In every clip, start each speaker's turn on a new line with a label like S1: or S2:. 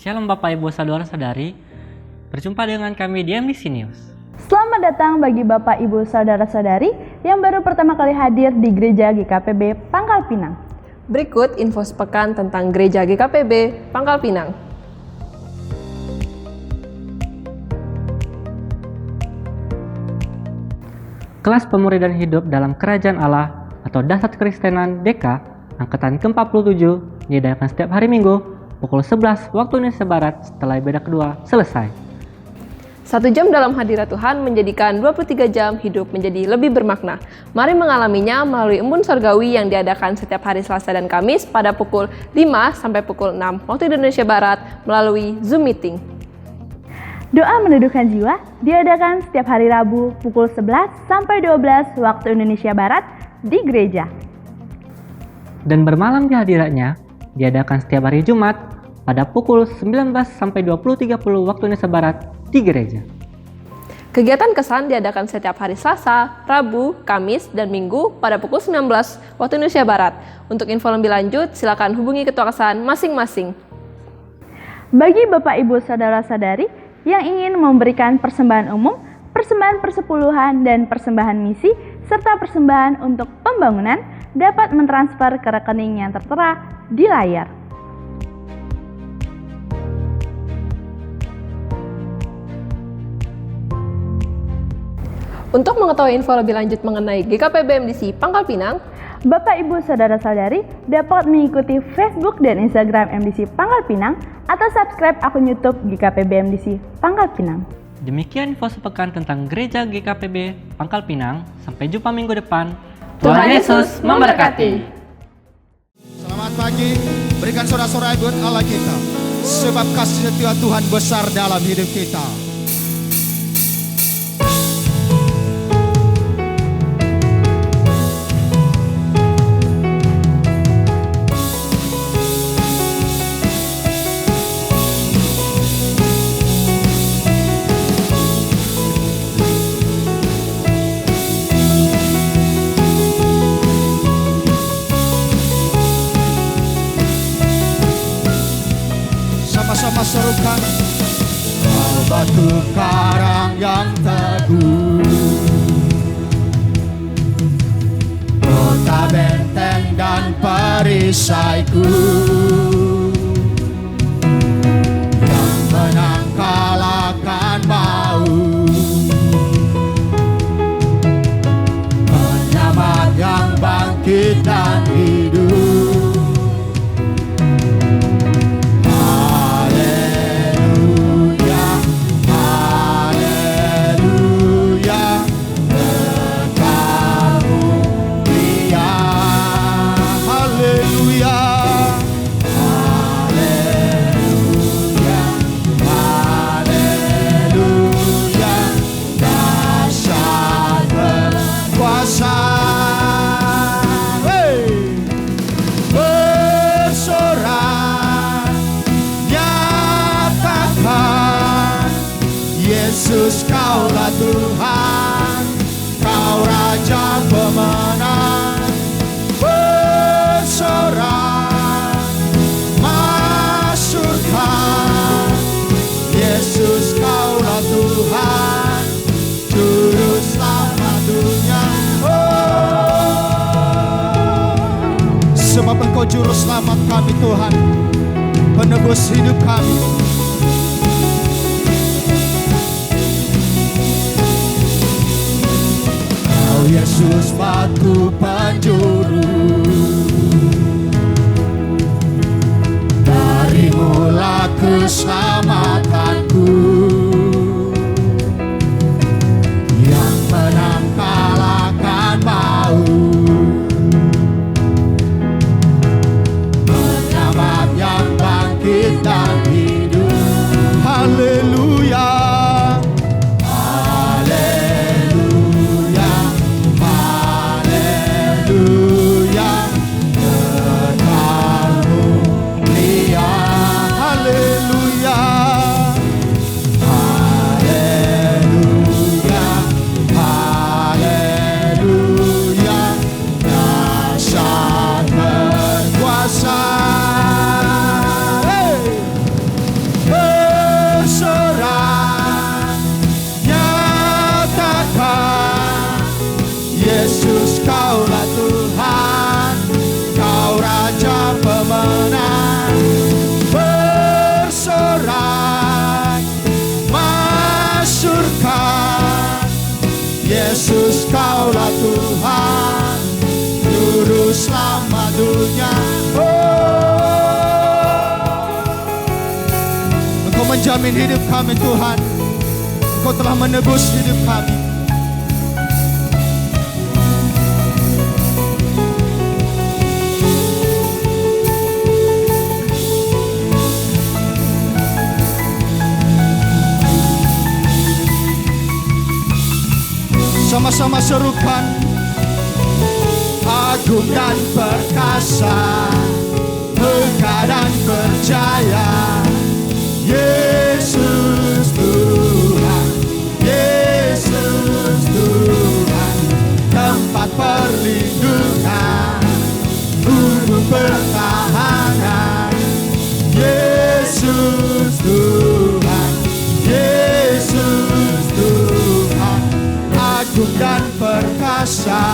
S1: Shalom Bapak Ibu Saudara-saudari, berjumpa dengan kami di MDC News.
S2: Selamat datang bagi Bapak Ibu Saudara-saudari yang baru pertama kali hadir di Gereja GKPB Pangkal Pinang.
S3: Berikut info sepekan tentang Gereja GKPB Pangkal Pinang.
S1: Kelas Pemuridan Hidup dalam Kerajaan Allah atau Dasar Kekristenan DK Angkatan ke-47 diadakan setiap hari Minggu pukul 11 waktu Indonesia Barat setelah ibadah kedua selesai.
S3: 1 jam dalam hadirat Tuhan menjadikan 23 jam hidup menjadi lebih bermakna. Mari mengalaminya melalui embun sorgawi yang diadakan setiap hari Selasa dan Kamis pada pukul 5 sampai pukul 6 waktu Indonesia Barat melalui Zoom Meeting.
S2: Doa meneduhkan jiwa diadakan setiap hari Rabu pukul 11 sampai 12 waktu Indonesia Barat di gereja.
S1: Dan bermalam di hadiratnya diadakan setiap hari Jumat pada pukul 19 sampai 20.30 waktu Indonesia Barat di gereja.
S3: Kegiatan kesan diadakan setiap hari Selasa, Rabu, Kamis, dan Minggu pada pukul 19 waktu Indonesia Barat. Untuk info lebih lanjut, silakan hubungi ketua kesan masing-masing.
S2: Bagi Bapak Ibu Saudara-saudari yang ingin memberikan persembahan umum, persembahan persepuluhan dan persembahan misi, serta persembahan untuk pembangunan, dapat mentransfer ke rekening yang tertera di layar.
S3: Untuk mengetahui info lebih lanjut mengenai GKPB MDC Pangkal Pinang,
S2: Bapak Ibu Saudara-saudari dapat mengikuti Facebook dan Instagram MDC Pangkal Pinang atau subscribe akun YouTube GKPB MDC Pangkal Pinang.
S1: Demikian info sepekan tentang Gereja GKPB Pangkal Pinang. Sampai jumpa minggu depan.
S3: Tuhan Yesus memberkati.
S4: Selamat pagi, berikan sorak-sorai buat Allah kita, sebab kasih setia Tuhan besar dalam hidup kita. Sama-sama serukan, kau batu karang yang teguh, kota benteng dan perisaiku, yang menang kalahkan maut, penyelamat yang bangkit dan hidup. Yesus, kaulah Tuhan, kau Raja pemenang, bersorak, masukkan. Yesus, kaulah Tuhan, Juru Selamat dunia. Sebab Engkau Juru Selamat kami Tuhan, penebus hidup kami. Yesus batu penjuru, darimulah keselamatanku, yang menang kalahkan maut, penyelamat yang bangkit dan hidup. Haleluya. Yesus kaulah Tuhan, kau Raja pemenang, bersorak masyurkan. Yesus kaulah Tuhan, juru selamat dunia. Engkau menjamin hidup kami Tuhan, Engkau telah menebus hidup kami. Sama-sama serukan, agung dan perkasa, megah dan percaya. Yesus Tuhan, Yesus Tuhan, tempat perlindungan, guru pertahanan. Yesus Tuhan, Yesus Tuhan, agung dan perkasa,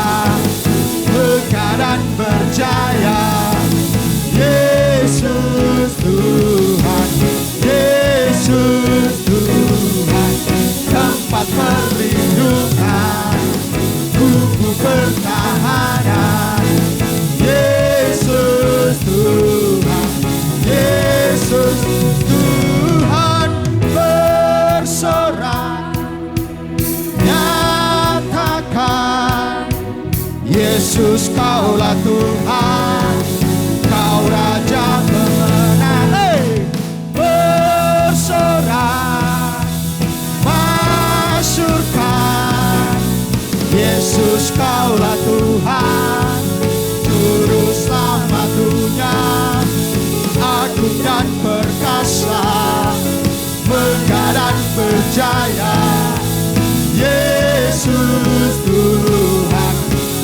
S4: megah dan berjaya. Yesus Tuhan, Yesus Tuhan, tempat perlindungan, kubu pertahanan. Yesus Tuhan, Yesus Tuhan, bersorak nyatakan, Yesus kaulah Tuhan, kau Raja pemenang. Bersorak masyurkan, Yesus kaulah Tuhan, juru selamat dunia. Agung dan perkasa, megah dan berjaya. Yesus Tuhan,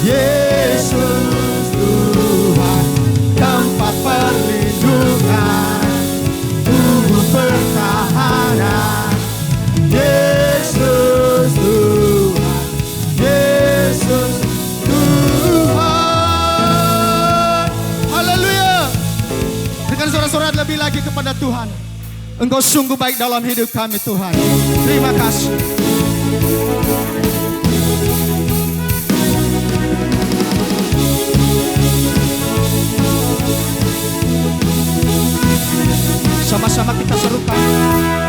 S4: Yesus Tuhan, tempat perlindungan, tubuh pertahanan. Yesus Tuhan, Yesus Tuhan. Haleluya. Berikan sorak-sorai lebih lagi kepada Tuhan. Engkau sungguh baik dalam hidup kami Tuhan. Terima kasih. Sama-sama kita serukan.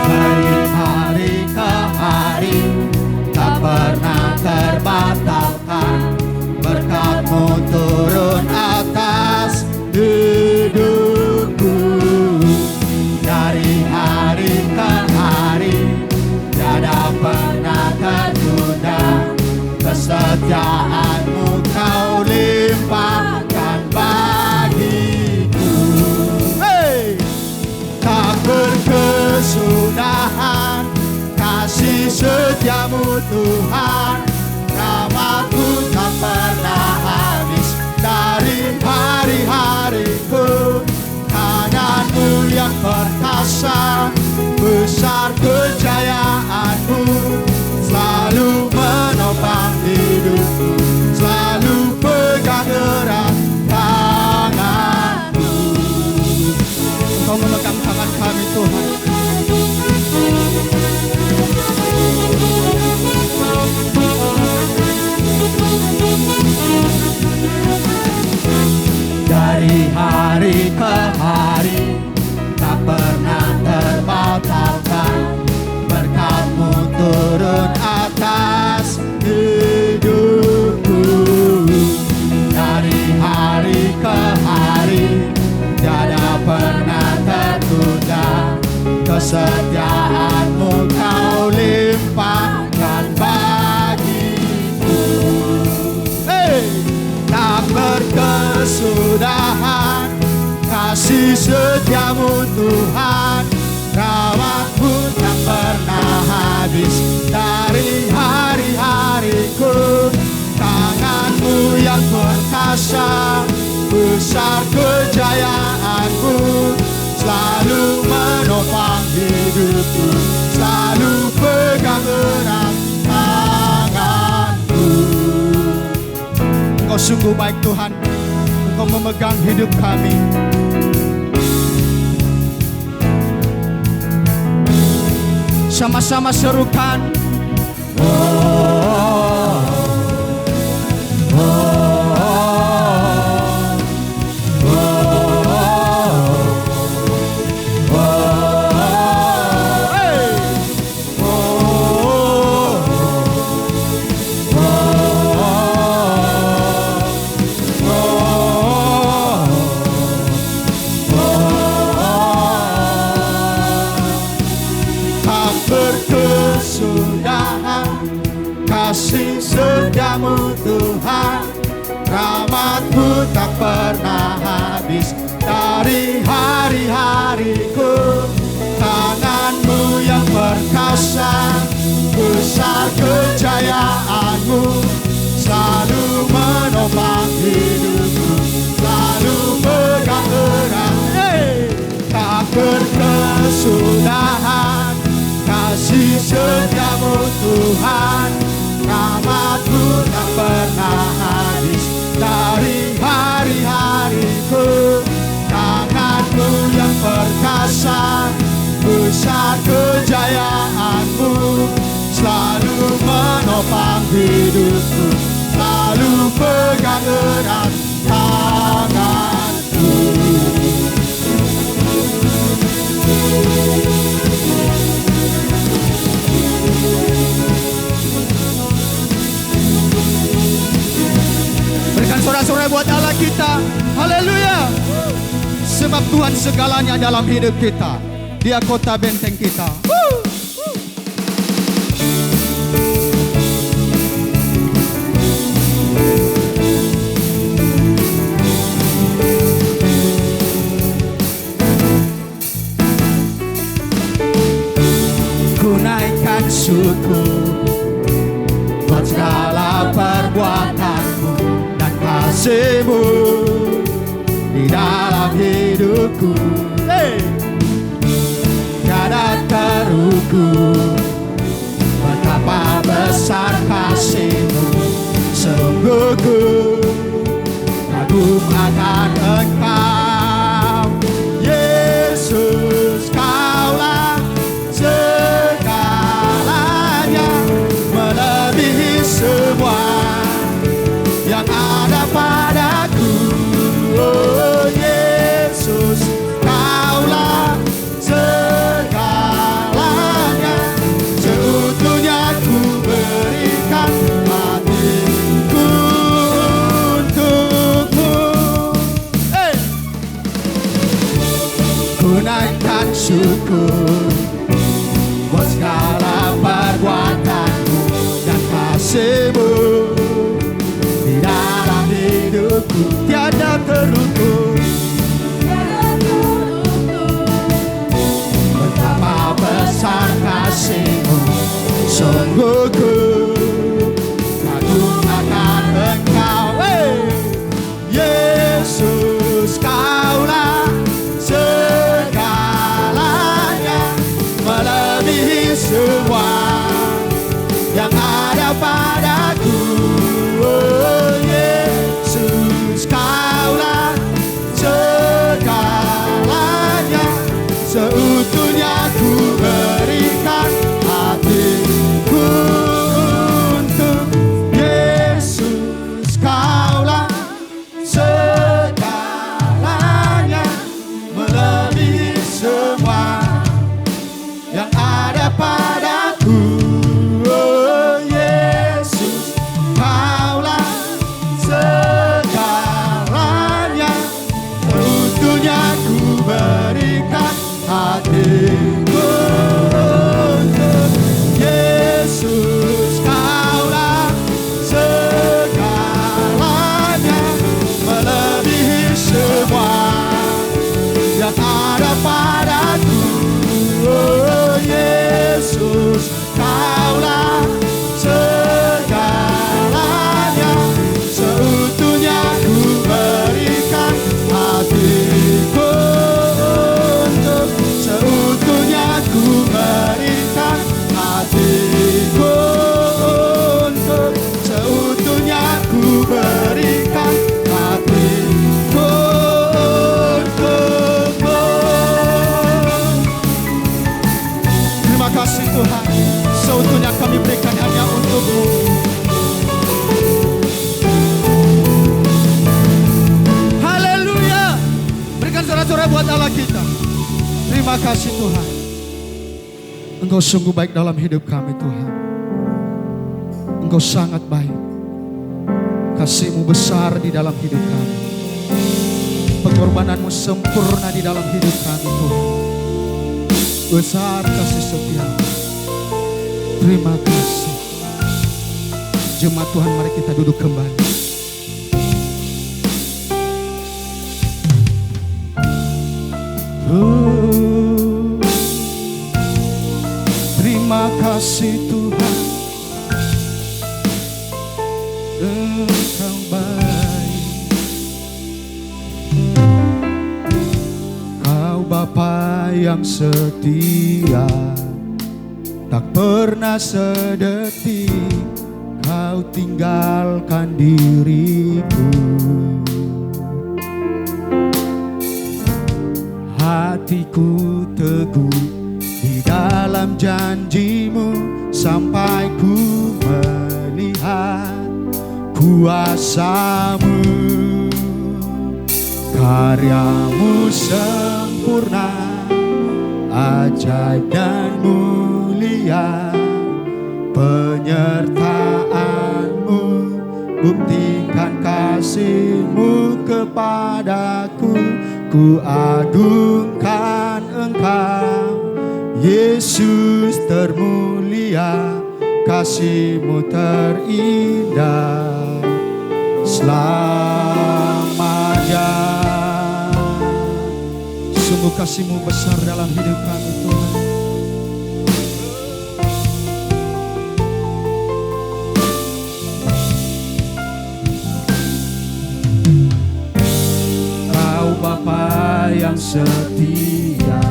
S4: Dari hari ke hari tak pernah terbatalkan, berkat-Mu turun atas hidupku. Dari hari ke hari tiada pernah tertunda, kesetiaan-Mu Kau limpahkan bagiku. Tak berkesudahan kasih setia-Mu Tuhan, rahmat-Mu tak pernah habis dari hari-hariku. Tangan-Mu yang perkasa, besar kejayaan-Mu, selalu menopang hidupku, selalu pegang erat tangan-Mu. Engkau memegang tangan kami Tuhan. Dari hari ke hari tak pernah terbatalkan, berkat-Mu turun atas hidupku. Dari hari ke hari tiada pernah tertunda, kesetiaan-Mu Kau limpahkan bagiku. Tak berkesudahan kasih setia-Mu Tuhan, rahmat-Mu tak pernah habis dari hari-hariku. Tangan-Mu yang perkasa, besar kejayaan-Mu, selalu menopang hidupku, selalu pegang erat tangan-Mu. Engkau sungguh baik Tuhan. Engkau memegang hidup kami. Sama-sama serukan. Kasih setiamu Tuhan, rahmat-Mu tak pernah habis dari hari-hariku. Tangan-Mu yang perkasa, besar kejayaan-Mu, selalu menopang hidupku, selalu pegang erat. Tak berkesudahan kasih setiamu Tuhan, rahmat-Mu tak pernah habis dari hari-hariku. Tangan-Mu yang perkasa, besar kejayaan-Mu, selalu menopang hidupku, selalu pegang erat tangan-Ku. Berikan sorak-sorai buat Allah kita. Haleluya. Sebab Tuhan segalanya dalam hidup kita. Dia kota benteng kita. Ku naikkan syukur buat segala perbuatan-Mu dan kasih-Mu di dalam hidupku. Tiada terukur betapa besar kasih-Mu. Sungguh ku kagum akan Engkau, Yesus. Kaulah segalanya, melebihi semua yang ada padaku. Oh Yesus, Kaulah segalanya, seutuhnya ku berikan hatiku untukmu. Ku naikkan syukur buat segala perbuatan-Mu dan kasih-Mu di dalam hidupku. Tiada terukur betapa besar kasih-Mu. Sungguh ku kagum akan Engkau, Yesus. Kaulah segalanya, melebihi semua yang ada padaku. Oh Yesus, Kau Terima kasih Tuhan. Engkau sungguh baik dalam hidup kami Tuhan. Engkau sangat baik. Kasih-Mu besar di dalam hidup kami. Pengorbanan-Mu sempurna di dalam hidup kami Tuhan. Besar kasih setia-Mu. Terima kasih. Jemaat Tuhan, mari kita duduk kembali. Terima kasih Tuhan, Engkau baik. Kau Bapa yang setia, tak pernah sedetik Kau tinggalkan diriku. Hatiku teguh di dalam janji-Mu sampai ku melihat kuasa-Mu. Karya-Mu sempurna, ajaib dan mulia. Penyertaan-Mu buktikan kasih-Mu kepadaku. Ku agungkan Engkau, Yesus termulia. Kasih-Mu terindah selamanya. Sungguh kasih-Mu besar dalam hidup kami Tuhan. Kau Bapa yang setia,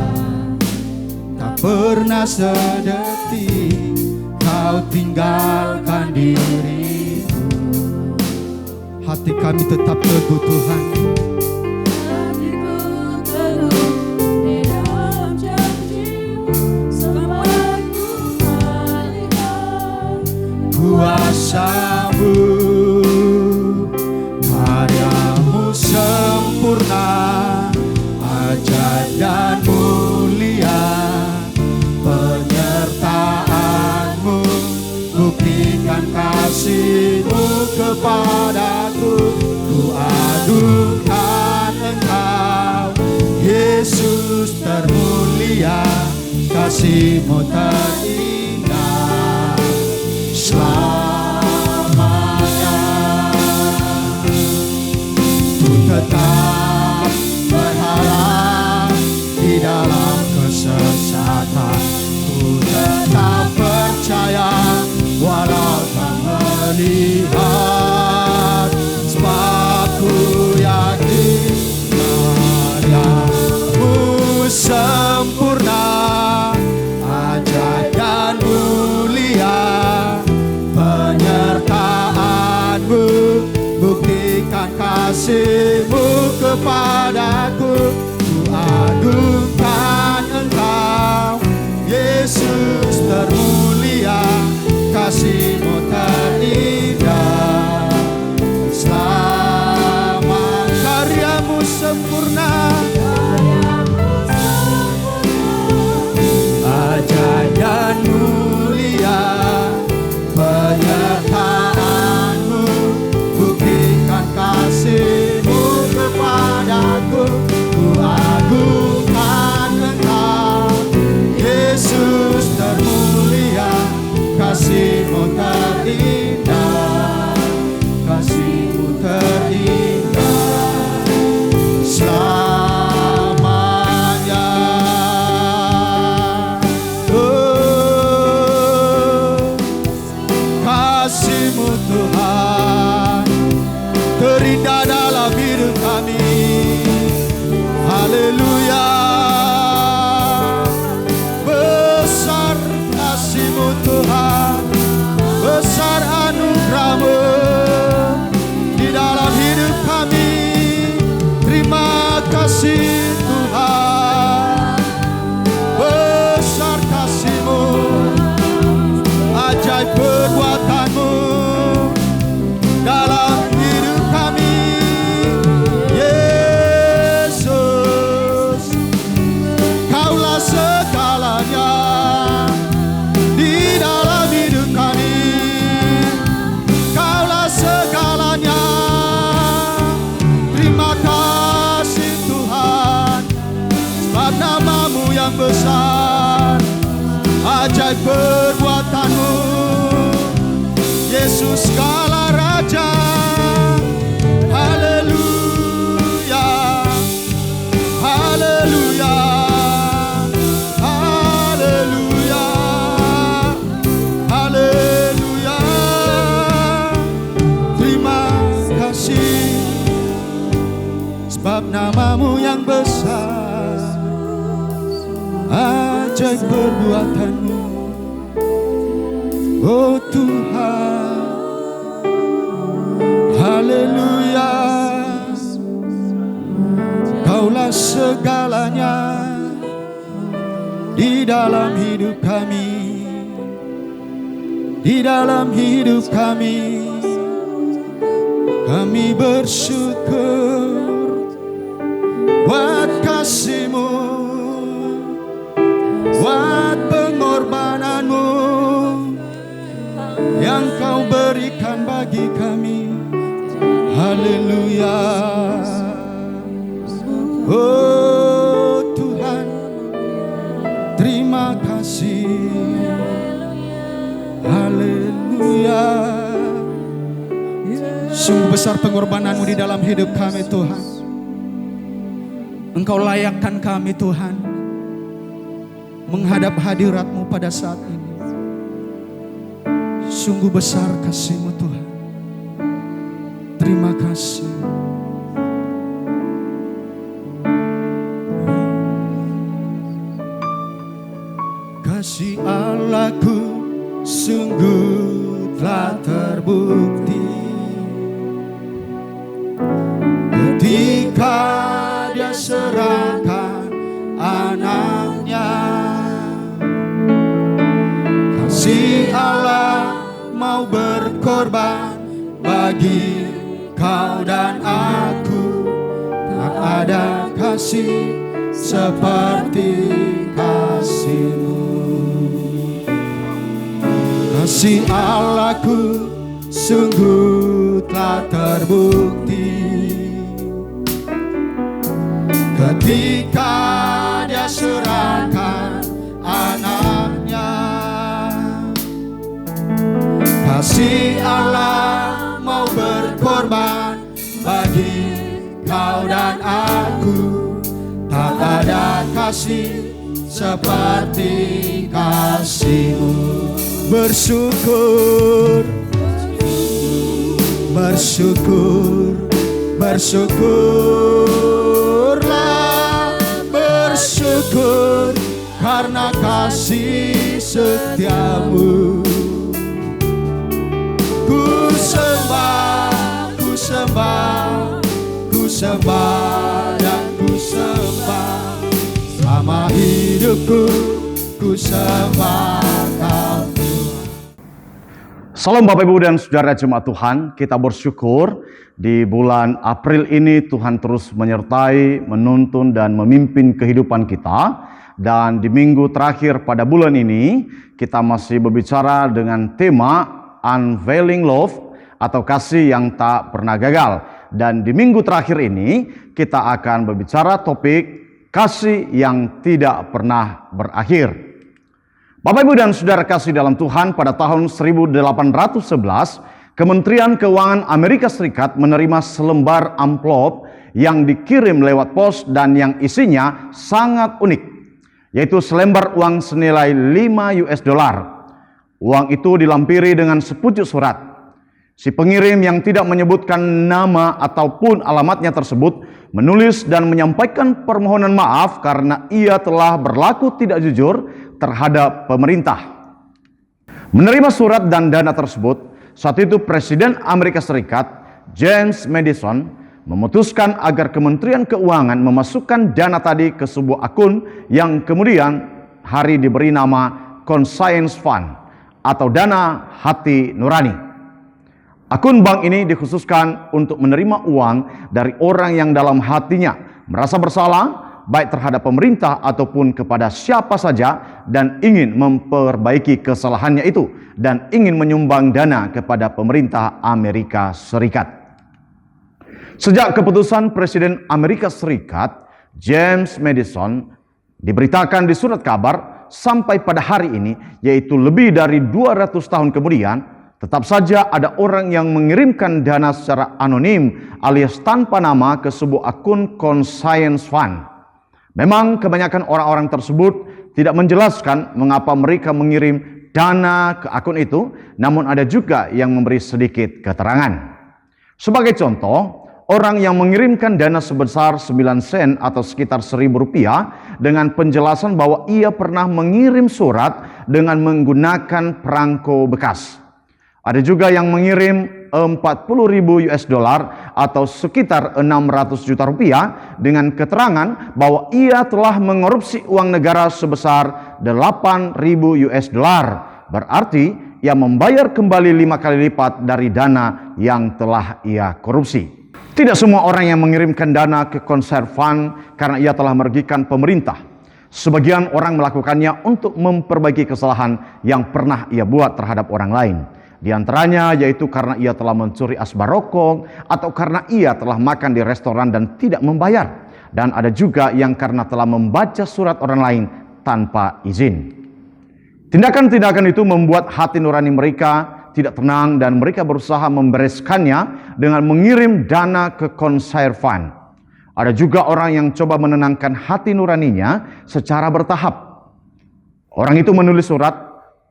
S4: tak pernah sedetik Kau tinggalkan diriku. Hati kami tetap teguh Tuhan.
S5: Hatiku teguh di dalam janji-Mu sampai ku melihat
S4: Kuasa-Mu, karya-Mu sempurna, ajaib dan mulia. Penyertaan-Mu buktikan kasih-Mu kepadaku. Ku agungkan Engkau, Yesus termulia. Kasih-Mu terindah selamanya. Ku tetap berharap di dalam kesesatan. Ku tetap percaya walau tak melihat. Sebab ku yakin karya-Mu sempurna, ajaib dan mulia. Penyertaan-Mu buktikan kasih-Mu kepadaku. Ku agungkan Engkau, Yesus termulia. Kasih-Mu terindah selama. Karya-Mu sempurna, ajaib dan mulia. Penyertaan-Mu buktikan kasih-Mu kepadaku. Ku agungkan Engkau, Yesus termulia. Kasih-Mu terindah, kasih-Mu terindah selamanya. Oh, kasih-Mu Tuhan terindah dalam hidup kami. Haleluya. Besar kasih-Mu Tuhan, besar anugerah-Mu di dalam hidup kami. Terima kasih Tuhan. Besar kasih-Mu, ajaib perbuatan-Mu dalam hidup kami. Yesus, Kaulah ajaib perbuatan-Mu, Yesus skala Raja. Haleluya, haleluya, haleluya, haleluya. Terima kasih sebab nama-Mu yang besar, ajaib perbuatan-Mu, oh Tuhan. Haleluya, Kaulah segalanya di dalam hidup kami, di dalam hidup kami. Kami bersyukur buat kasih-Mu, buat pengorbanan-Mu yang Kau berikan bagi kami. Haleluya, oh Tuhan, terima kasih. Haleluya, sungguh besar pengorbanan-Mu di dalam hidup kami Tuhan. Engkau layakkan kami Tuhan menghadap hadirat-Mu pada saat ini. Sungguh besar kasih-Mu Tuhan. Terima kasih. Kasih Allahku sungguh telah terbukti ketika Dia serahkan anaknya. Kasih Allah mau berkorban bagi Kau dan aku. Tak ada kasih seperti kasih-Mu. Kasih Allahku sungguh telah terbukti ketika Dia serahkan anaknya. Kasih Allah mau berkorban bagi Kau dan aku. Tak ada kasih seperti kasih-Mu. Bersyukur, bersyukur, bersyukurlah, bersyukur karena kasih setia-Mu. Ku sembah, ku sembah, ku sembah dan ku sembah. Selama hidupku ku sembah Kau.
S6: Salam Bapak Ibu dan Saudara Jemaat Tuhan, kita bersyukur di bulan April ini Tuhan terus menyertai, menuntun dan memimpin kehidupan kita. Dan di minggu terakhir pada bulan ini kita masih berbicara dengan tema Unveiling Love atau kasih yang tak pernah gagal. Dan di minggu terakhir ini kita akan berbicara topik kasih yang tidak pernah berakhir. Bapak Ibu dan Saudara kasih dalam Tuhan, pada tahun 1811 Kementerian Keuangan Amerika Serikat menerima selembar amplop yang dikirim lewat pos dan yang isinya sangat unik, yaitu selembar uang senilai $5. Uang itu dilampiri dengan sepucuk surat. Si pengirim yang tidak menyebutkan nama ataupun alamatnya tersebut menulis dan menyampaikan permohonan maaf karena ia telah berlaku tidak jujur terhadap pemerintah. Menerima surat dan dana tersebut, saat itu Presiden Amerika Serikat James Madison memutuskan agar Kementerian Keuangan memasukkan dana tadi ke sebuah akun yang kemudian hari diberi nama Conscience Fund atau dana hati nurani. Akun bank ini dikhususkan untuk menerima uang dari orang yang dalam hatinya merasa bersalah, baik terhadap pemerintah ataupun kepada siapa saja, dan ingin memperbaiki kesalahannya itu dan ingin menyumbang dana kepada pemerintah Amerika Serikat. Sejak keputusan Presiden Amerika Serikat James Madison diberitakan di surat kabar, sampai pada hari ini, yaitu lebih dari 200 tahun kemudian, tetap saja ada orang yang mengirimkan dana secara anonim alias tanpa nama ke sebuah akun conscience fund. Memang kebanyakan orang-orang tersebut tidak menjelaskan mengapa mereka mengirim dana ke akun itu, namun ada juga yang memberi sedikit keterangan. Sebagai contoh, orang yang mengirimkan dana sebesar 9 sen atau sekitar Rp1.000 dengan penjelasan bahwa ia pernah mengirim surat dengan menggunakan perangko bekas. Ada juga yang mengirim 40.000 US dollar atau sekitar 600 juta rupiah dengan keterangan bahwa ia telah mengorupsi uang negara sebesar 8.000 US dollar. Berarti ia membayar kembali 5 kali lipat dari dana yang telah ia korupsi. Tidak semua orang yang mengirimkan dana ke konser fund karena ia telah merugikan pemerintah. Sebagian orang melakukannya untuk memperbaiki kesalahan yang pernah ia buat terhadap orang lain. Di antaranya yaitu karena ia telah mencuri asbak rokok atau karena ia telah makan di restoran dan tidak membayar. Dan ada juga yang karena telah membaca surat orang lain tanpa izin. Tindakan-tindakan itu membuat hati nurani mereka tidak tenang dan mereka berusaha membereskannya dengan mengirim dana ke konser fund. Ada juga orang yang coba menenangkan hati nuraninya secara bertahap. Orang itu menulis surat,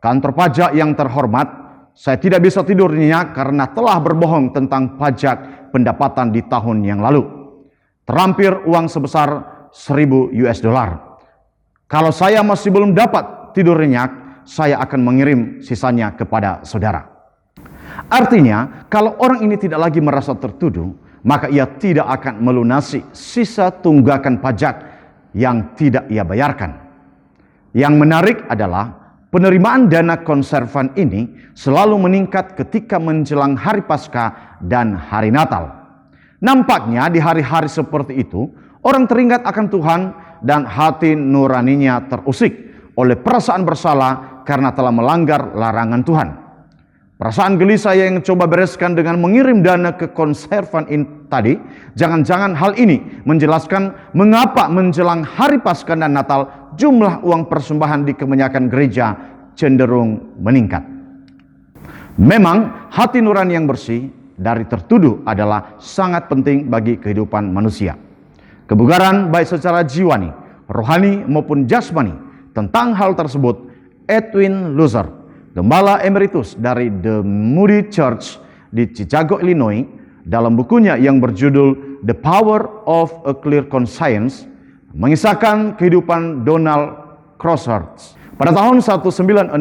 S6: "Kantor pajak yang terhormat, saya tidak bisa tidur nyenyak karena telah berbohong tentang pajak pendapatan di tahun yang lalu. Terlampir uang sebesar 1.000 US dollar. Kalau saya masih belum dapat tidur nyenyak, saya akan mengirim sisanya kepada saudara." Artinya, kalau orang ini tidak lagi merasa tertuduh, maka ia tidak akan melunasi sisa tunggakan pajak yang tidak ia bayarkan. Yang menarik adalah penerimaan dana konser fund ini selalu meningkat ketika menjelang hari Paskah dan hari Natal. Nampaknya di hari-hari seperti itu, orang teringat akan Tuhan dan hati nuraninya terusik oleh perasaan bersalah karena telah melanggar larangan Tuhan. Perasaan gelisah yang coba bereskan dengan mengirim dana ke konser fund ini tadi, jangan-jangan hal ini menjelaskan mengapa menjelang hari Paskah dan Natal jumlah uang persembahan di kebanyakan gereja cenderung meningkat. Memang hati nurani yang bersih dari tertuduh adalah sangat penting bagi kehidupan manusia. Kebugaran baik secara jiwani, rohani maupun jasmani. Tentang hal tersebut, Edwin Luther, Gembala Emeritus dari The Moody Church di Chicago, Illinois, dalam bukunya yang berjudul The Power of a Clear Conscience, mengisahkan kehidupan Donald Crosshurst. Pada tahun 1968,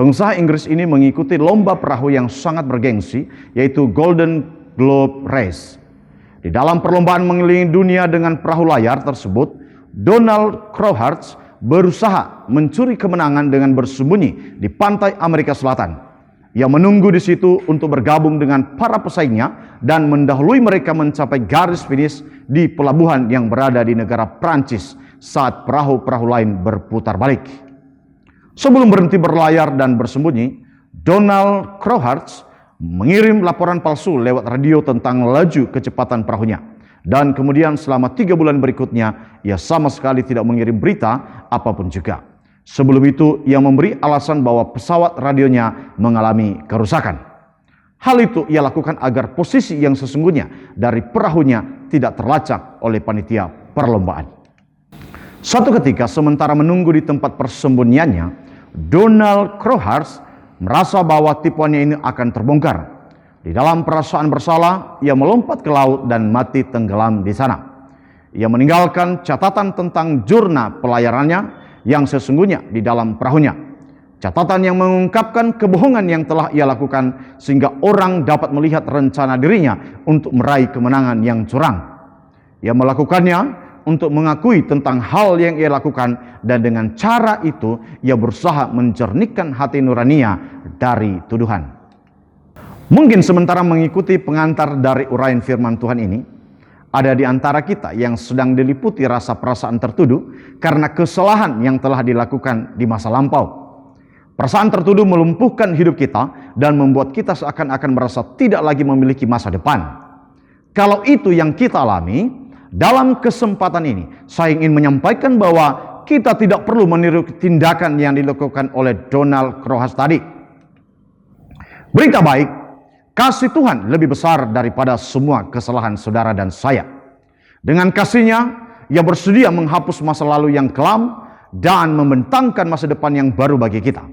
S6: pengusaha Inggris ini mengikuti lomba perahu yang sangat bergengsi, yaitu Golden Globe Race. Di dalam perlombaan mengelilingi dunia dengan perahu layar tersebut, Donald Crosshurst berusaha mencuri kemenangan dengan bersembunyi di pantai Amerika Selatan. Ia menunggu di situ untuk bergabung dengan para pesaingnya dan mendahului mereka mencapai garis finish di pelabuhan yang berada di negara Prancis saat perahu-perahu lain berputar balik. Sebelum berhenti berlayar dan bersembunyi, Donald Crosshurst mengirim laporan palsu lewat radio tentang laju kecepatan perahunya. Dan kemudian selama 3 bulan berikutnya, ia sama sekali tidak mengirim berita apapun juga. Sebelum itu, ia memberi alasan bahwa pesawat radionya mengalami kerusakan. Hal itu ia lakukan agar posisi yang sesungguhnya dari perahunya tidak terlacak oleh panitia perlombaan. Suatu ketika, sementara menunggu di tempat persembunyiannya, Donald Crosshurst merasa bahwa tipuannya ini akan terbongkar. Di dalam perasaan bersalah, ia melompat ke laut dan mati tenggelam di sana. Ia meninggalkan catatan tentang jurnal pelayarannya yang sesungguhnya di dalam perahunya. Catatan yang mengungkapkan kebohongan yang telah ia lakukan sehingga orang dapat melihat rencana dirinya untuk meraih kemenangan yang curang. Ia melakukannya untuk mengakui tentang hal yang ia lakukan dan dengan cara itu ia berusaha menjernihkan hati nuraninya dari tuduhan. Mungkin sementara mengikuti pengantar dari uraian firman Tuhan ini, ada di antara kita yang sedang diliputi rasa perasaan tertuduh karena kesalahan yang telah dilakukan di masa lampau. Perasaan tertuduh melumpuhkan hidup kita dan membuat kita seakan-akan merasa tidak lagi memiliki masa depan. Kalau itu yang kita alami, dalam kesempatan ini saya ingin menyampaikan bahwa kita tidak perlu meniru tindakan yang dilakukan oleh Donald Krohas tadi. Berita baik, kasih Tuhan lebih besar daripada semua kesalahan saudara dan saya. Dengan kasih-Nya, Ia bersedia menghapus masa lalu yang kelam dan membentangkan masa depan yang baru bagi kita.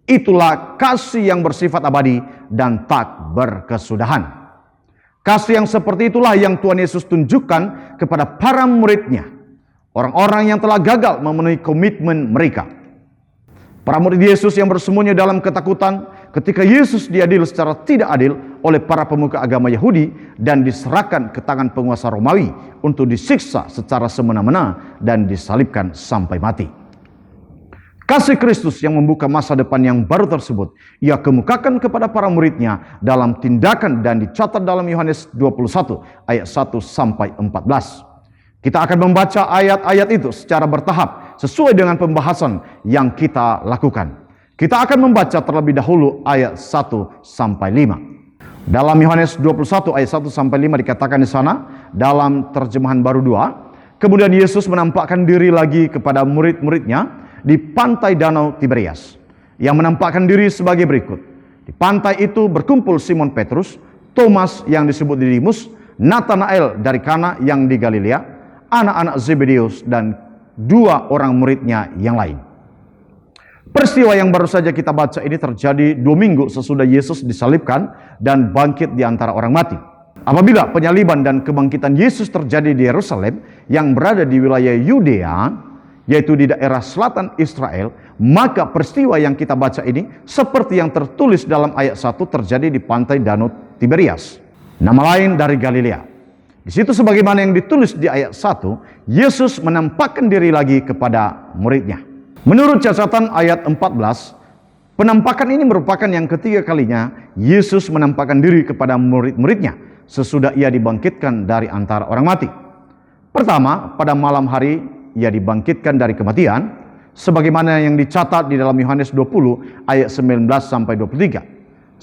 S6: Itulah kasih yang bersifat abadi dan tak berkesudahan. Kasih yang seperti itulah yang Tuhan Yesus tunjukkan kepada para murid-Nya, orang-orang yang telah gagal memenuhi komitmen mereka. Para murid Yesus yang bersembunyi dalam ketakutan ketika Yesus diadili secara tidak adil oleh para pemuka agama Yahudi dan diserahkan ke tangan penguasa Romawi untuk disiksa secara semena-mena dan disalibkan sampai mati. Kasih Kristus yang membuka masa depan yang baru tersebut Ia kemukakan kepada para murid-Nya dalam tindakan dan dicatat dalam Yohanes 21 ayat 1 sampai 14. Kita akan membaca ayat-ayat itu secara bertahap sesuai dengan pembahasan yang kita lakukan. Kita akan membaca terlebih dahulu ayat 1 sampai 5. Dalam Yohanes 21 ayat 1 sampai 5 dikatakan di sana dalam terjemahan baru 2, kemudian Yesus menampakkan diri lagi kepada murid-murid-Nya di pantai Danau Tiberias. Ia menampakkan diri sebagai berikut. Di pantai itu berkumpul Simon Petrus, Thomas yang disebut Didimus, Nathanael dari Kana yang di Galilea, anak-anak Zebedeus, dan 2 orang murid-Nya yang lain. Peristiwa yang baru saja kita baca ini terjadi 2 minggu sesudah Yesus disalibkan dan bangkit di antara orang mati. Apabila penyaliban dan kebangkitan Yesus terjadi di Yerusalem yang berada di wilayah Yudea, yaitu di daerah selatan Israel, maka peristiwa yang kita baca ini seperti yang tertulis dalam ayat 1 terjadi di pantai Danau Tiberias, nama lain dari Galilea. Di situ sebagaimana yang ditulis di ayat 1, Yesus menampakkan diri lagi kepada murid-Nya. Menurut catatan ayat 14, penampakan ini merupakan yang ketiga kalinya Yesus menampakkan diri kepada murid-murid-Nya sesudah Ia dibangkitkan dari antara orang mati. Pertama, pada malam hari Ia dibangkitkan dari kematian, sebagaimana yang dicatat di dalam Yohanes 20 ayat 19 sampai 23.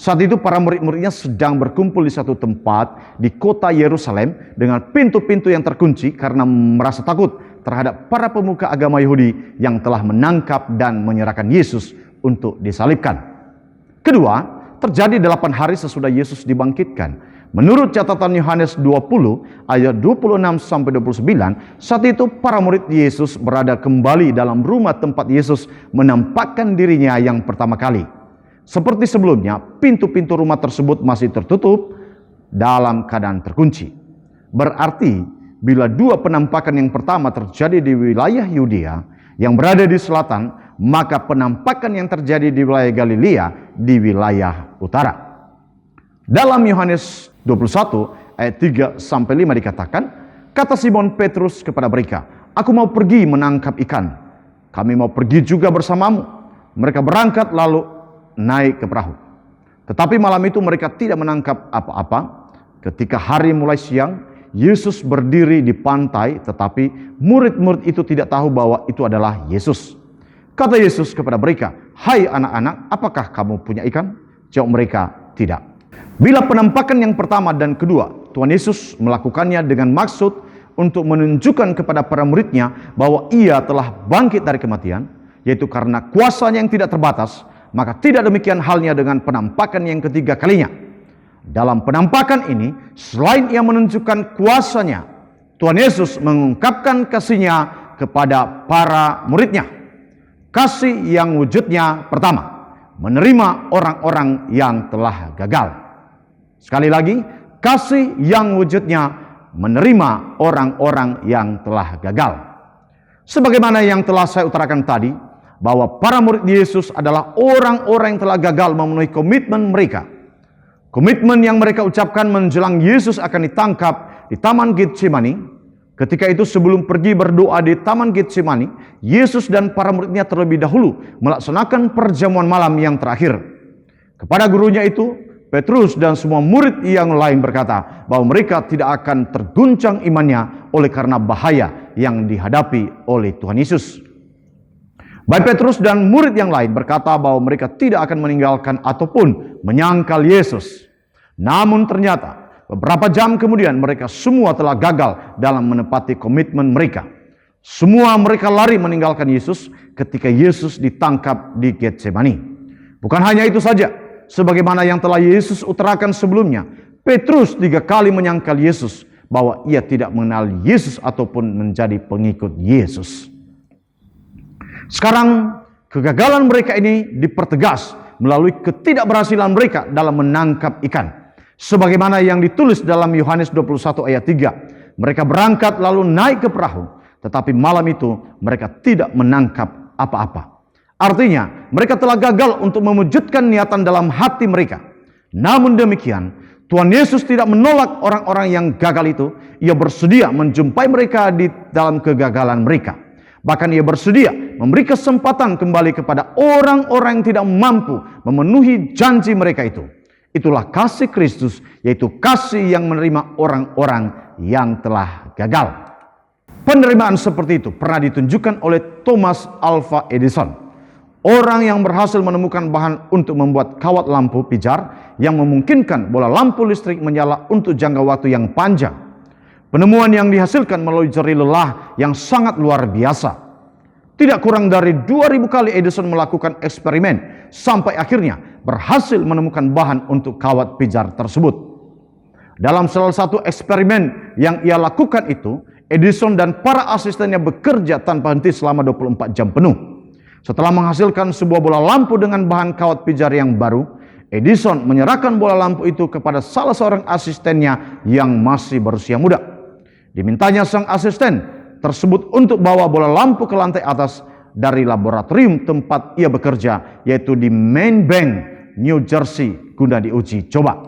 S6: Saat itu para murid-murid-Nya sedang berkumpul di satu tempat di kota Yerusalem dengan pintu-pintu yang terkunci karena merasa takut terhadap para pemuka agama Yahudi yang telah menangkap dan menyerahkan Yesus untuk disalibkan. Kedua, terjadi 8 hari sesudah Yesus dibangkitkan. Menurut catatan Yohanes 20 ayat 26 sampai 29, saat itu para murid Yesus berada kembali dalam rumah tempat Yesus menampakkan dirinya yang pertama kali. Seperti sebelumnya, pintu-pintu rumah tersebut masih tertutup dalam keadaan terkunci. Berarti bila 2 penampakan yang pertama terjadi di wilayah Yudea yang berada di selatan, maka penampakan yang terjadi di wilayah Galilea di wilayah utara. Dalam Yohanes 21 ayat 3 sampai 5 dikatakan, kata Simon Petrus kepada mereka, "Aku mau pergi menangkap ikan. Kami mau pergi juga bersamamu." Mereka berangkat lalu naik ke perahu. Tetapi malam itu mereka tidak menangkap apa-apa. Ketika hari mulai siang, Yesus berdiri di pantai, tetapi murid-murid itu tidak tahu bahwa itu adalah Yesus. Kata Yesus kepada mereka, "Hai anak-anak, apakah kamu punya ikan?" Jawab mereka, "Tidak." Bila penampakan yang pertama dan kedua, Tuhan Yesus melakukannya dengan maksud untuk menunjukkan kepada para murid-Nya bahwa Ia telah bangkit dari kematian, yaitu karena kuasa-Nya yang tidak terbatas, maka tidak demikian halnya dengan penampakan yang ketiga kalinya. Dalam penampakan ini, selain Ia menunjukkan kuasa-Nya, Tuhan Yesus mengungkapkan kasih-Nya kepada para murid-Nya. Kasih yang wujudnya pertama, menerima orang-orang yang telah gagal. Sekali lagi, kasih yang wujudnya menerima orang-orang yang telah gagal. Sebagaimana yang telah saya utarakan tadi, bahwa para murid Yesus adalah orang-orang yang telah gagal memenuhi komitmen mereka. Komitmen yang mereka ucapkan menjelang Yesus akan ditangkap di Taman Getsemani. Ketika itu sebelum pergi berdoa di Taman Getsemani, Yesus dan para murid-Nya terlebih dahulu melaksanakan perjamuan malam yang terakhir. Kepada gurunya itu, Petrus dan semua murid yang lain berkata bahwa mereka tidak akan terguncang imannya oleh karena bahaya yang dihadapi oleh Tuhan Yesus. Baik Petrus dan murid yang lain berkata bahwa mereka tidak akan meninggalkan ataupun menyangkal Yesus. Namun ternyata beberapa jam kemudian mereka semua telah gagal dalam menepati komitmen mereka. Semua mereka lari meninggalkan Yesus ketika Yesus ditangkap di Getsemani. Bukan hanya itu saja, sebagaimana yang telah Yesus utarakan sebelumnya, Petrus 3 kali menyangkal Yesus bahwa ia tidak mengenal Yesus ataupun menjadi pengikut Yesus. Sekarang kegagalan mereka ini dipertegas melalui ketidakberhasilan mereka dalam menangkap ikan. Sebagaimana yang ditulis dalam Yohanes 21 ayat 3. Mereka berangkat lalu naik ke perahu, tetapi malam itu mereka tidak menangkap apa-apa. Artinya, mereka telah gagal untuk mewujudkan niatan dalam hati mereka. Namun demikian, Tuhan Yesus tidak menolak orang-orang yang gagal itu. Ia bersedia menjumpai mereka di dalam kegagalan mereka. Bahkan ia bersedia memberi kesempatan kembali kepada orang-orang yang tidak mampu memenuhi janji mereka itu. Itulah kasih Kristus, yaitu kasih yang menerima orang-orang yang telah gagal. Penerimaan seperti itu pernah ditunjukkan oleh Thomas Alva Edison, orang yang berhasil menemukan bahan untuk membuat kawat lampu pijar yang memungkinkan bola lampu listrik menyala untuk jangka waktu yang panjang. Penemuan yang dihasilkan melalui jerih lelah yang sangat luar biasa. Tidak kurang dari 2000 kali Edison melakukan eksperimen sampai akhirnya berhasil menemukan bahan untuk kawat pijar tersebut. Dalam salah satu eksperimen yang ia lakukan itu, Edison dan para asistennya bekerja tanpa henti selama 24 jam penuh. Setelah menghasilkan sebuah bola lampu dengan bahan kawat pijar yang baru, Edison menyerahkan bola lampu itu kepada salah seorang asistennya yang masih berusia muda. Dimintanya sang asisten tersebut untuk bawa bola lampu ke lantai atas dari laboratorium tempat ia bekerja, yaitu di Main Bank, New Jersey, guna diuji coba.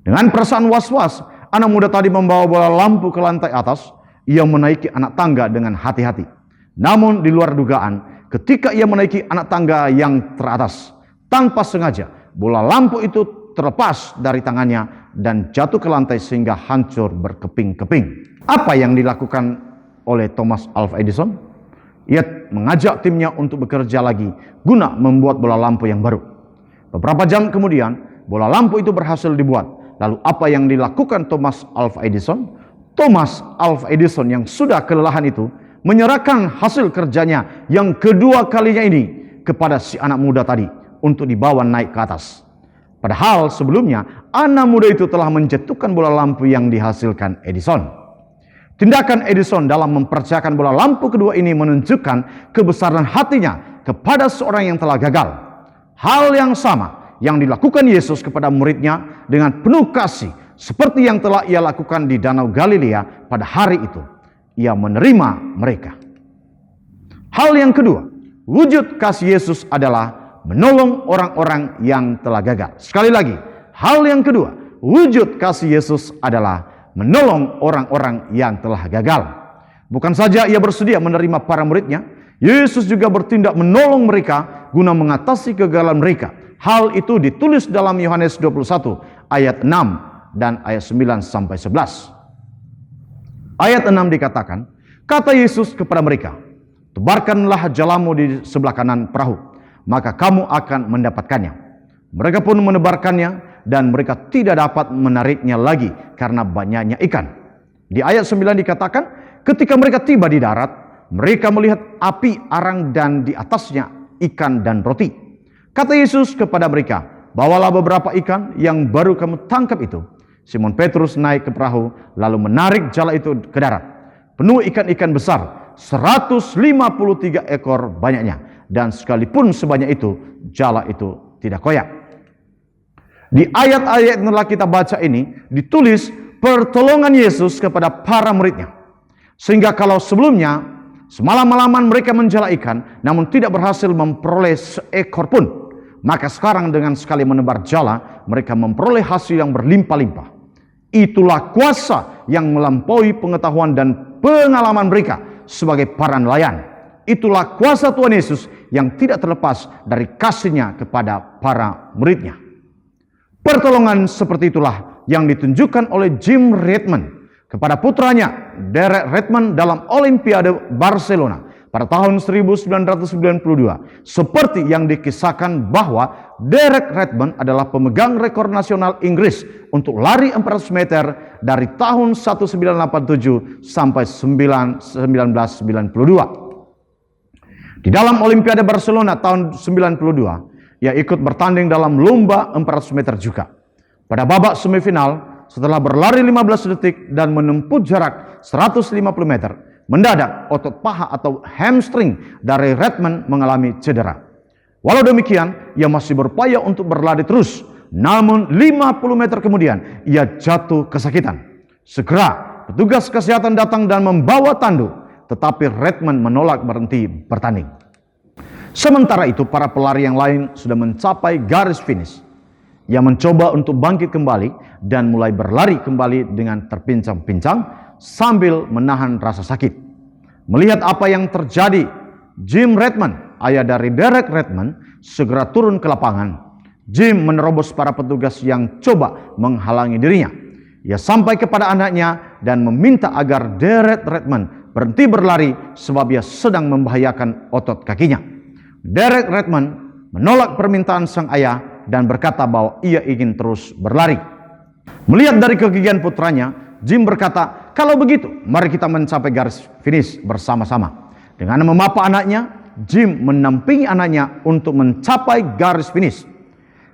S6: Dengan perasaan was-was, anak muda tadi membawa bola lampu ke lantai atas. Ia menaiki anak tangga dengan hati-hati. Namun di luar dugaan, ketika ia menaiki anak tangga yang teratas, tanpa sengaja bola lampu itu terlepas dari tangannya dan jatuh ke lantai sehingga hancur berkeping-keping. Apa yang dilakukan oleh Thomas Alva Edison? Ia mengajak timnya untuk bekerja lagi guna membuat bola lampu yang baru. Beberapa jam kemudian, bola lampu itu berhasil dibuat. Lalu apa yang dilakukan Thomas Alva Edison? Thomas Alva Edison yang sudah kelelahan itu menyerahkan hasil kerjanya yang kedua kalinya ini kepada si anak muda tadi untuk dibawa naik ke atas. Padahal sebelumnya anak muda itu telah menjatuhkan bola lampu yang dihasilkan Edison. Tindakan Edison dalam mempercayakan bola lampu kedua ini menunjukkan kebesaran hatinya kepada seorang yang telah gagal. Hal yang sama yang dilakukan Yesus kepada muridnya dengan penuh kasih, seperti yang telah ia lakukan di Danau Galilea pada hari itu. Ia menerima mereka. Hal yang kedua, wujud kasih Yesus adalah menolong orang-orang yang telah gagal. Sekali lagi, hal yang kedua, wujud kasih Yesus adalah menolong orang-orang yang telah gagal. Bukan saja ia bersedia menerima para muridnya, Yesus juga bertindak menolong mereka guna mengatasi kegagalan mereka. Hal itu ditulis dalam Yohanes 21 ayat 6 dan ayat 9 sampai 11. Ayat 6 dikatakan, kata Yesus kepada mereka, tebarkanlah jalamu di sebelah kanan perahu, maka kamu akan mendapatkannya. Mereka pun menebarkannya, dan mereka tidak dapat menariknya lagi karena banyaknya ikan. Di ayat 9 dikatakan, ketika mereka tiba di darat, mereka melihat api arang dan di atasnya ikan dan roti. Kata Yesus kepada mereka, bawalah beberapa ikan yang baru kamu tangkap itu. Simon Petrus naik ke perahu, lalu menarik jala itu ke darat. Penuh ikan-ikan besar, 153 ekor banyaknya. Dan sekalipun sebanyak itu, jala itu tidak koyak. Di ayat-ayat yang telah kita baca ini ditulis pertolongan Yesus kepada para muridnya. Sehingga kalau sebelumnya semalam-malaman mereka menjala ikan namun tidak berhasil memperoleh seekor pun, maka sekarang dengan sekali menebar jala mereka memperoleh hasil yang berlimpah-limpah. Itulah kuasa yang melampaui pengetahuan dan pengalaman mereka sebagai para nelayan. Itulah kuasa Tuhan Yesus yang tidak terlepas dari kasih-Nya kepada para muridnya. Pertolongan seperti itulah yang ditunjukkan oleh Jim Redmond kepada putranya Derek Redmond dalam Olimpiade Barcelona pada tahun 1992. Seperti yang dikisahkan bahwa Derek Redmond adalah pemegang rekor nasional Inggris untuk lari 400 meter dari tahun 1987 sampai 1992. Di dalam Olimpiade Barcelona tahun 92, ia ikut bertanding dalam lomba 400 meter juga. Pada babak semifinal, setelah berlari 15 detik dan menempuh jarak 150 meter, mendadak otot paha atau hamstring dari Redmond mengalami cedera. Walau demikian, ia masih berupaya untuk berlari terus. Namun 50 meter kemudian, ia jatuh kesakitan. Segera, petugas kesehatan datang dan membawa tandu. Tetapi Redmond menolak berhenti bertanding. Sementara itu, para pelari yang lain sudah mencapai garis finish. Ia mencoba untuk bangkit kembali dan mulai berlari kembali dengan terpincang-pincang sambil menahan rasa sakit. Melihat apa yang terjadi, Jim Redmond, ayah dari Derek Redmond, segera turun ke lapangan. Jim menerobos para petugas yang coba menghalangi dirinya. Ia sampai kepada anaknya dan meminta agar Derek Redmond berhenti berlari sebab ia sedang membahayakan otot kakinya. Derek Redmond menolak permintaan sang ayah dan berkata bahwa ia ingin terus berlari. Melihat dari kegigihan putranya, Jim berkata, "Kalau begitu, mari kita mencapai garis finish bersama-sama." Dengan memapa anaknya, Jim menampingi anaknya untuk mencapai garis finish.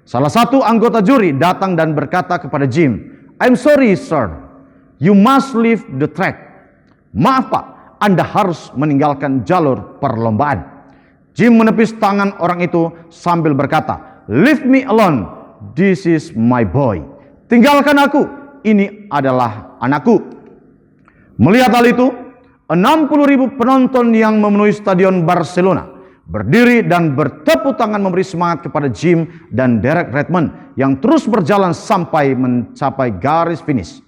S6: Salah satu anggota juri datang dan berkata kepada Jim, "I'm sorry, sir. You must leave the track." Maaf, Pak, Anda harus meninggalkan jalur perlombaan. Jim menepis tangan orang itu sambil berkata, "Leave me alone. This is my boy." Tinggalkan aku. Ini adalah anakku. Melihat hal itu, 60.000 penonton yang memenuhi stadion Barcelona berdiri dan bertepuk tangan memberi semangat kepada Jim dan Derek Redmond yang terus berjalan sampai mencapai garis finish.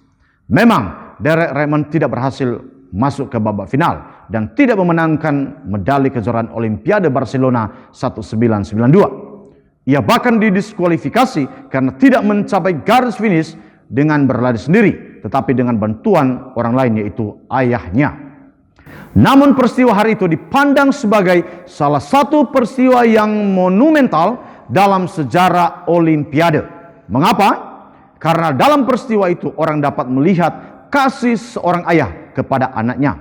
S6: Memang Derek Redmond tidak berhasil masuk ke babak final dan tidak memenangkan medali kejuaraan Olimpiade Barcelona 1992. Ia bahkan didiskualifikasi karena tidak mencapai garis finish dengan berlari sendiri, tetapi dengan bantuan orang lain yaitu ayahnya. Namun peristiwa hari itu dipandang sebagai salah satu peristiwa yang monumental dalam sejarah Olimpiade. Mengapa? Karena dalam peristiwa itu orang dapat melihat kasih seorang ayah kepada anaknya.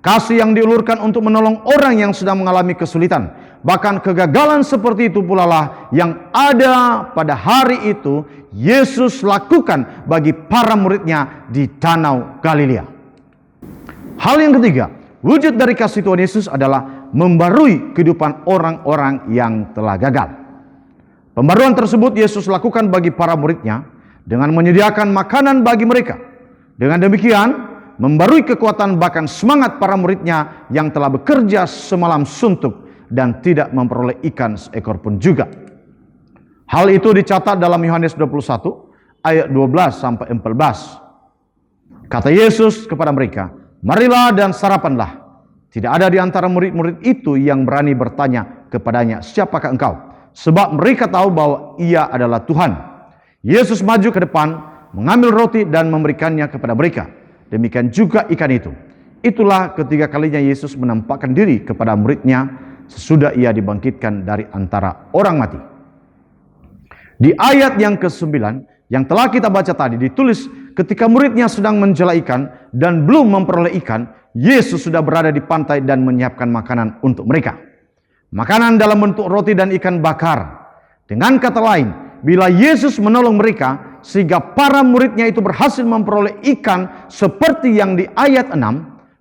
S6: Kasih yang diulurkan untuk menolong orang yang sedang mengalami kesulitan. Bahkan kegagalan seperti itu pula lah yang ada pada hari itu Yesus lakukan bagi para muridnya di Danau Galilea. Hal yang ketiga, wujud dari kasih Tuhan Yesus adalah membarui kehidupan orang-orang yang telah gagal. Pembaruan tersebut Yesus lakukan bagi para muridnya dengan menyediakan makanan bagi mereka. Dengan demikian, membarui kekuatan bahkan semangat para muridnya yang telah bekerja semalam suntuk dan tidak memperoleh ikan seekor pun juga. Hal itu dicatat dalam Yohanes 21 ayat 12 sampai 14. Kata Yesus kepada mereka, "Marilah dan sarapanlah." Tidak ada di antara murid-murid itu yang berani bertanya kepadanya, "Siapakah engkau?" Sebab mereka tahu bahwa ia adalah Tuhan. Yesus maju ke depan, mengambil roti dan memberikannya kepada mereka. Demikian juga ikan itu. Itulah ketiga kalinya Yesus menampakkan diri kepada muridnya sesudah ia dibangkitkan dari antara orang mati. Di ayat yang ke-9 yang telah kita baca tadi ditulis ketika muridnya sedang menjala ikan dan belum memperoleh ikan, Yesus sudah berada di pantai dan menyiapkan makanan untuk mereka. Makanan dalam bentuk roti dan ikan bakar. Dengan kata lain, bila Yesus menolong mereka sehingga para muridnya itu berhasil memperoleh ikan seperti yang di ayat 6,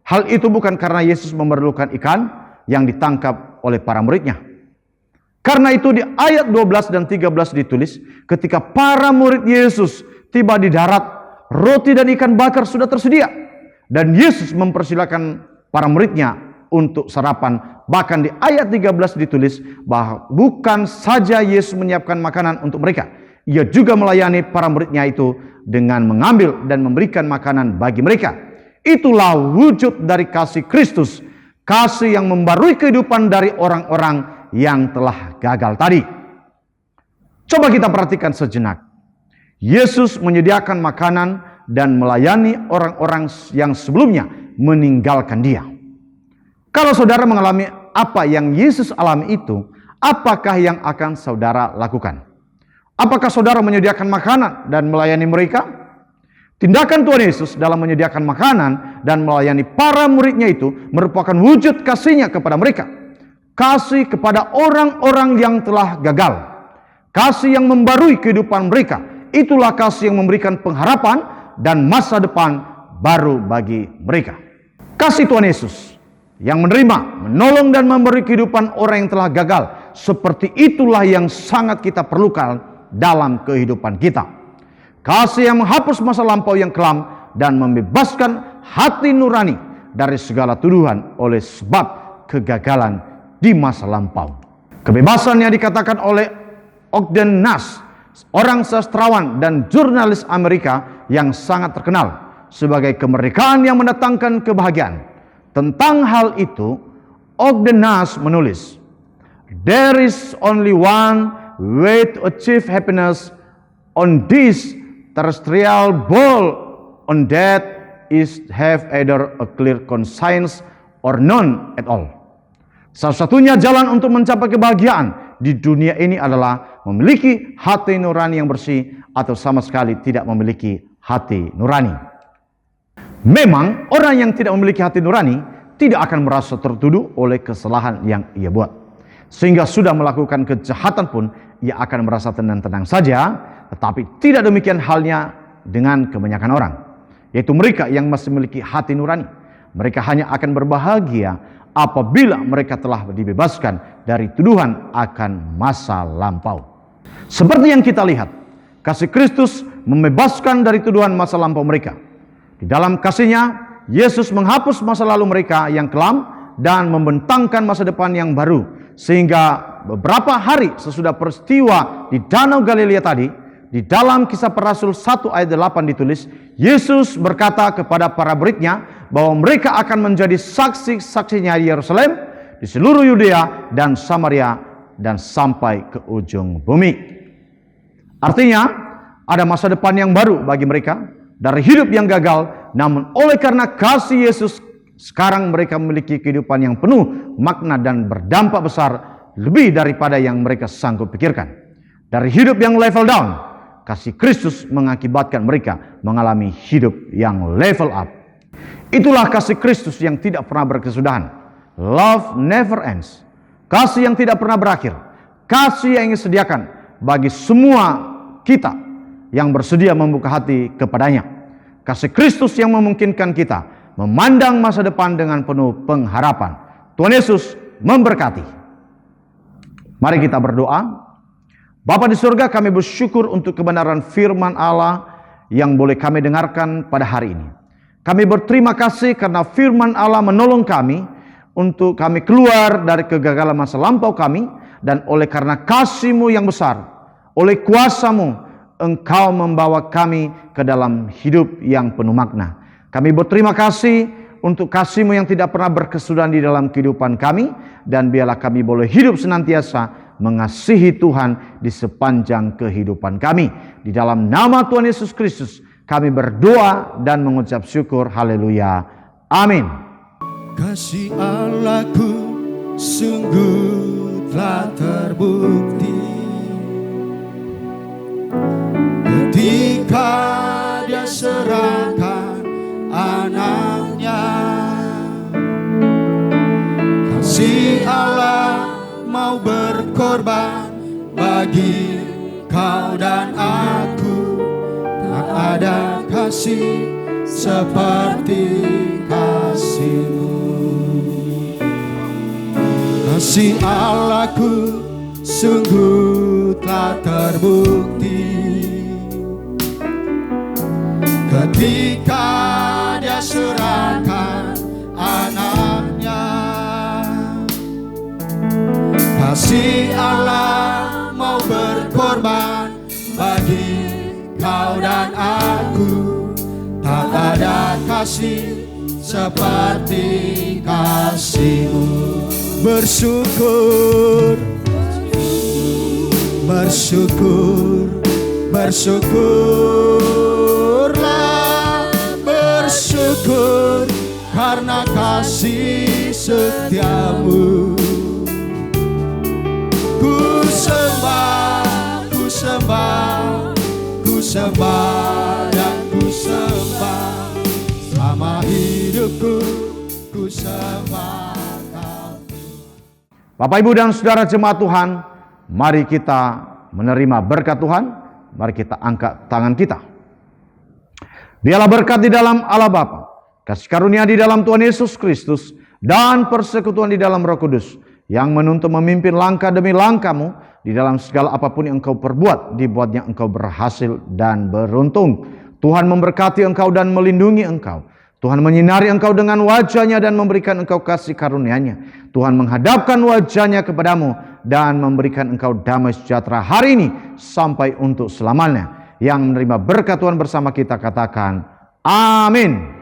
S6: hal itu bukan karena Yesus memerlukan ikan yang ditangkap oleh para muridnya. Karena itu di ayat 12 dan 13 ditulis, ketika para murid Yesus tiba di darat, roti dan ikan bakar sudah tersedia. Dan Yesus mempersilakan para muridnya untuk sarapan. Bahkan di ayat 13 ditulis bahwa bukan saja Yesus menyiapkan makanan untuk mereka, ia juga melayani para muridnya itu dengan mengambil dan memberikan makanan bagi mereka. Itulah wujud dari kasih Kristus, kasih yang membarui kehidupan dari orang-orang yang telah gagal tadi. Coba kita perhatikan sejenak. Yesus menyediakan makanan dan melayani orang-orang yang sebelumnya meninggalkan dia. Kalau saudara mengalami apa yang Yesus alami itu, apakah yang akan saudara lakukan? Apakah saudara menyediakan makanan dan melayani mereka? Tindakan Tuhan Yesus dalam menyediakan makanan dan melayani para muridnya itu merupakan wujud kasih-Nya kepada mereka. Kasih kepada orang-orang yang telah gagal. Kasih yang membarui kehidupan mereka. Itulah kasih yang memberikan pengharapan dan masa depan baru bagi mereka. Kasih Tuhan Yesus yang menerima, menolong dan memberi kehidupan orang yang telah gagal. Seperti itulah yang sangat kita perlukan dalam kehidupan kita. Kasih yang menghapus masa lampau yang kelam dan membebaskan hati nurani dari segala tuduhan oleh sebab kegagalan di masa lampau. Kebebasan yang dikatakan oleh Ogden Nash, orang sastrawan dan jurnalis Amerika yang sangat terkenal sebagai kemerdekaan yang mendatangkan kebahagiaan. Tentang hal itu, Ogden Nash menulis, "There is only one way to achieve happiness on this terrestrial ball, on that is have either a clear conscience or none at all." Satu-satunya jalan untuk mencapai kebahagiaan di dunia ini adalah memiliki hati nurani yang bersih atau sama sekali tidak memiliki hati nurani. Memang orang yang tidak memiliki hati nurani tidak akan merasa tertuduh oleh kesalahan yang ia buat. Sehingga sudah melakukan kejahatan pun ia akan merasa tenang-tenang saja. Tetapi tidak demikian halnya dengan kebanyakan orang, yaitu mereka yang masih memiliki hati nurani. Mereka hanya akan berbahagia apabila mereka telah dibebaskan dari tuduhan akan masa lampau. Seperti yang kita lihat, kasih Kristus membebaskan dari tuduhan masa lampau mereka. Di dalam kasih-Nya, Yesus menghapus masa lalu mereka yang kelam dan membentangkan masa depan yang baru. Sehingga beberapa hari sesudah peristiwa di Danau Galilea tadi, di dalam Kisah Para Rasul 1 ayat 8 ditulis, Yesus berkata kepada para murid-Nya bahwa mereka akan menjadi saksi-saksinya di Yerusalem, di seluruh Yudea dan Samaria, dan sampai ke ujung bumi. Artinya, ada masa depan yang baru bagi mereka dari hidup yang gagal, namun oleh karena kasih Yesus, sekarang mereka memiliki kehidupan yang penuh makna dan berdampak besar lebih daripada yang mereka sanggup pikirkan. Dari hidup yang level down, kasih Kristus mengakibatkan mereka mengalami hidup yang level up. Itulah kasih Kristus yang tidak pernah berkesudahan. Love never ends. Kasih yang tidak pernah berakhir. Kasih yang ingin sediakan bagi semua kita yang bersedia membuka hati kepadanya. Kasih Kristus yang memungkinkan kita memandang masa depan dengan penuh pengharapan. Tuhan Yesus memberkati. Mari kita berdoa. Bapa di surga, kami bersyukur untuk kebenaran firman Allah yang boleh kami dengarkan pada hari ini. Kami berterima kasih karena firman Allah menolong kami untuk kami keluar dari kegagalan masa lampau kami. Dan oleh karena kasih-Mu yang besar, oleh kuasa-Mu, Engkau membawa kami ke dalam hidup yang penuh makna. Kami berterima kasih untuk kasih-Mu yang tidak pernah berkesudahan di dalam kehidupan kami. Dan biarlah kami boleh hidup senantiasa mengasihi Tuhan di sepanjang kehidupan kami. Di dalam nama Tuhan Yesus Kristus kami berdoa dan mengucap syukur. Haleluya. Amin.
S4: Kasih Allahku sungguh telah terbukti ketika Dia serahkan anaknya. Kasih Allah mau berkorban bagi kau dan aku. Tak ada kasih seperti kasih-Mu. Kasih Allahku sungguh telah terbukti ketika Dia serahkan anaknya. Kasih Allah mau berkorban bagi kau dan aku. Tak ada kasih seperti kasih-Mu. Bersyukur, bersyukur, bersyukurlah, bersyukur karena kasih setia-Mu. Ku sembah, ku sembah, ku sembah dan ku sembah. hidupku ku sembahkan.
S6: Bapak, Ibu, dan Saudara jemaat Tuhan, mari kita menerima berkat Tuhan. Mari kita angkat tangan kita. Biarlah berkat di dalam Allah Bapa, kasih karunia di dalam Tuhan Yesus Kristus, dan persekutuan di dalam Roh Kudus yang menuntun memimpin langkah demi langkahmu di dalam segala apapun yang engkau perbuat, dibuatnya engkau berhasil dan beruntung. Tuhan memberkati engkau dan melindungi engkau. Tuhan menyinari engkau dengan wajahnya dan memberikan engkau kasih karunia-Nya. Tuhan menghadapkan wajahnya kepadamu dan memberikan engkau damai sejahtera hari ini sampai untuk selamanya. Yang menerima berkat Tuhan bersama kita katakan, amin.